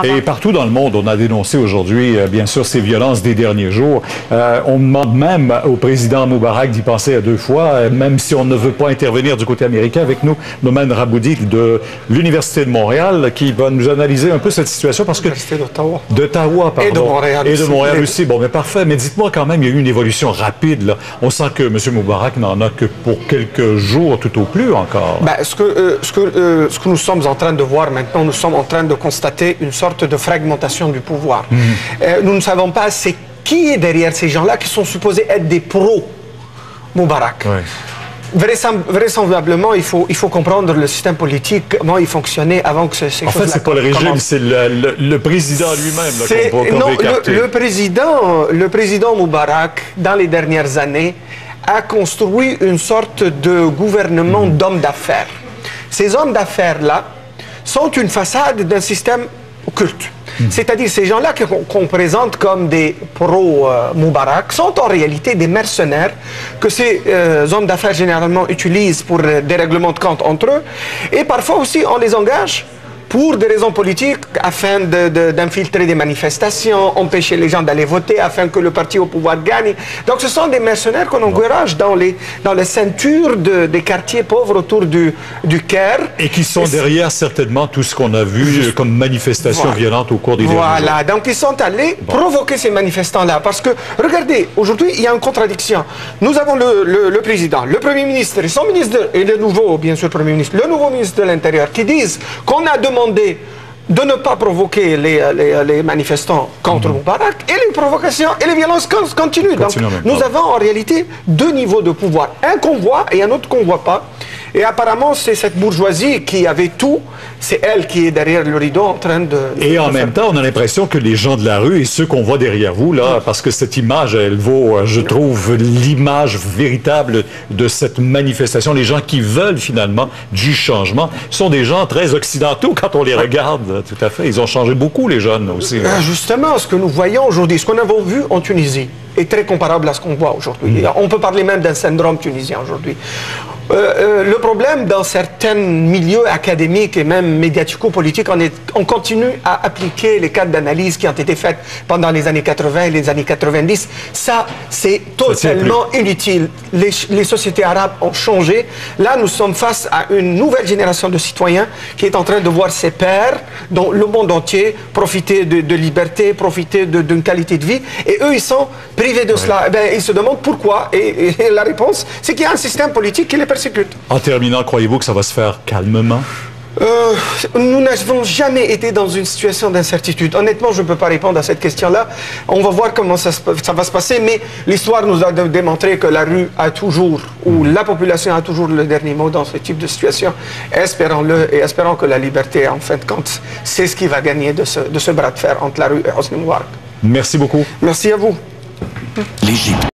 Et partout dans le monde, on a dénoncé aujourd'hui, bien sûr, ces violences des derniers jours. On demande même au président Moubarak d'y penser à deux fois, même si on ne veut pas intervenir du côté américain. Avec nous, Nouman Raboudi de l'Université de Montréal, qui va nous analyser un peu cette situation parce que... L'Université d'Ottawa. D'Ottawa, pardon. Et de Montréal aussi. Et de Montréal aussi. Bon, mais parfait. Mais dites-moi quand même, il y a eu une évolution rapide, là. On sent que M. Moubarak n'en a que pour quelques jours, tout au plus encore. Ben, ce que nous sommes en train de voir maintenant, nous sommes en train de constater une sorte de fragmentation du pouvoir. Nous ne savons pas c'est qui est derrière ces gens-là qui sont supposés être des pro-Moubarak. Ouais. Vraisemblablement, il faut comprendre le système politique, comment il fonctionnait avant que ces choses-là commencent. En fait, c'est pas le régime, c'est le président lui-même. Non, le président Moubarak, dans les dernières années, a construit une sorte de gouvernement d'hommes d'affaires. Ces hommes d'affaires-là sont une façade d'un système occulte. C'est-à-dire ces gens-là qu'on présente comme des pro-Moubarak sont en réalité des mercenaires que ces hommes d'affaires généralement utilisent pour des règlements de compte entre eux. Et parfois aussi on les engage pour des raisons politiques, afin d'infiltrer des manifestations, empêcher les gens d'aller voter, afin que le parti au pouvoir gagne. Donc ce sont des mercenaires qu'on encourage dans les ceintures des quartiers pauvres autour du Caire. Et qui sont derrière certainement tout ce qu'on a vu comme manifestations violentes au cours des derniers jours. Voilà, donc ils sont allés provoquer ces manifestants-là. Parce que, regardez, aujourd'hui, il y a une contradiction. Nous avons le président, le Premier ministre, et son ministre, et le nouveau, bien sûr, Premier ministre, le nouveau ministre de l'Intérieur, qui disent qu'on a demandé de ne pas provoquer les manifestants contre Moubarak, et les provocations et les violences continuent. Donc, nous avons en réalité deux niveaux de pouvoir. Un qu'on voit et un autre qu'on ne voit pas. Et apparemment, c'est cette bourgeoisie qui avait tout, c'est elle qui est derrière le rideau en train de... Et en même temps, on a l'impression que les gens de la rue et ceux qu'on voit derrière vous, là, parce que cette image, elle vaut, je trouve, l'image véritable de cette manifestation. Les gens qui veulent finalement du changement sont des gens très occidentaux quand on les regarde. Tout à fait. Ils ont changé beaucoup, les jeunes aussi. Justement, ce que nous voyons aujourd'hui, ce qu'on a vu en Tunisie, est très comparable à ce qu'on voit aujourd'hui. On peut parler même d'un syndrome tunisien aujourd'hui. Le problème dans certains milieux académiques et même médiatico-politiques, on continue à appliquer les cadres d'analyse qui ont été faites pendant les années 80 et les années 90. Ça, c'est totalement inutile. Les sociétés arabes ont changé. Là, nous sommes face à une nouvelle génération de citoyens qui est en train de voir ses pairs dans le monde entier profiter de liberté, profiter d'une qualité de vie. Et eux, ils sont privés de cela. Ben, ils se demandent pourquoi. Et la réponse, c'est qu'il y a un système politique qui les persécute. En terminant, croyez-vous que ça va se faire calmement? Nous n'avons jamais été dans une situation d'incertitude. Honnêtement, je ne peux pas répondre à cette question-là. On va voir comment ça va se passer, mais l'histoire nous a démontré que la rue a toujours, ou la population a toujours le dernier mot dans ce type de situation. Espérons-le et espérons que la liberté, en fin de compte, c'est ce qui va gagner de ce bras de fer entre la rue et Hosni Moubarak. Merci beaucoup. Merci à vous. L'Égypte.